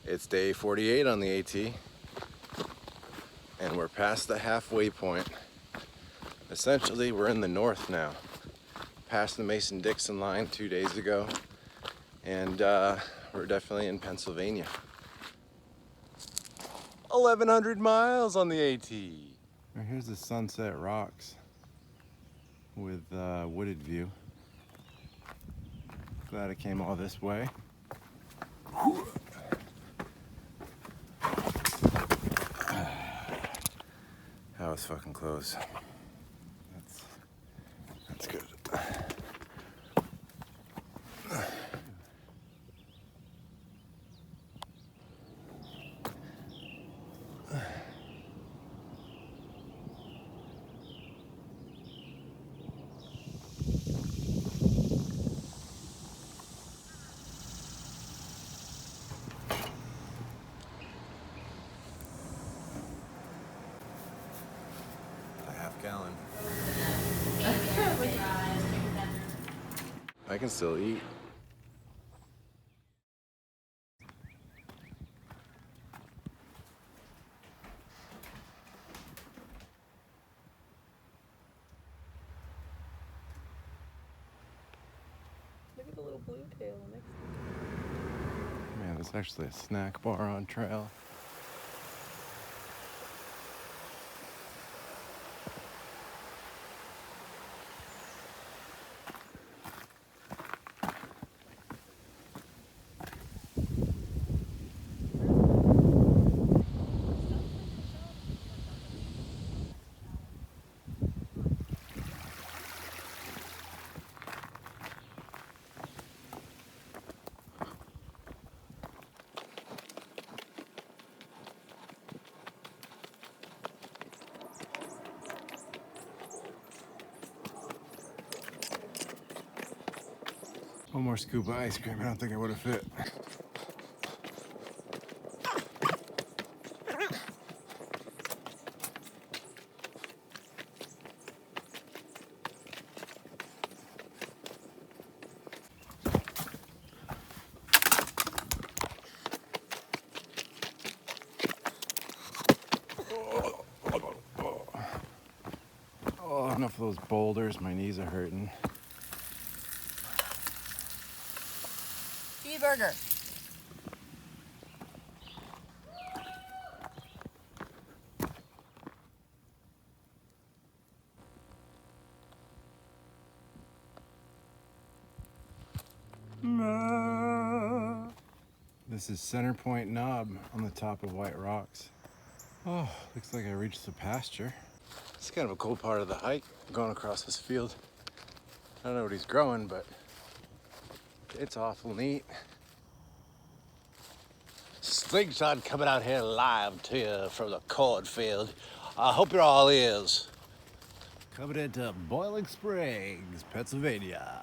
It's day 48 on the AT, and we're past the halfway point. Essentially, we're in the north now, past the Mason-Dixon Line 2 days ago, and we're definitely in Pennsylvania. 1,100 miles on the AT. Here's the Sunset Rocks with wooded view. Glad I came all this way. That was fucking close. That's good. Gallon. I can still eat. Look at the little blue tail next to it. Man, there's actually a snack bar on trail. One more scoop of ice cream. I don't think I would have fit. Oh, enough of those boulders. My knees are hurting. Burger. This is Center Point Knob on the top of White Rocks. Oh, looks like I reached the pasture. It's kind of a cool part of the hike, going across this field. I don't know what he's growing, but it's awful neat. Slingshot coming out here live to you from the cornfield. I hope you're all ears. Coming into Boiling Springs, Pennsylvania.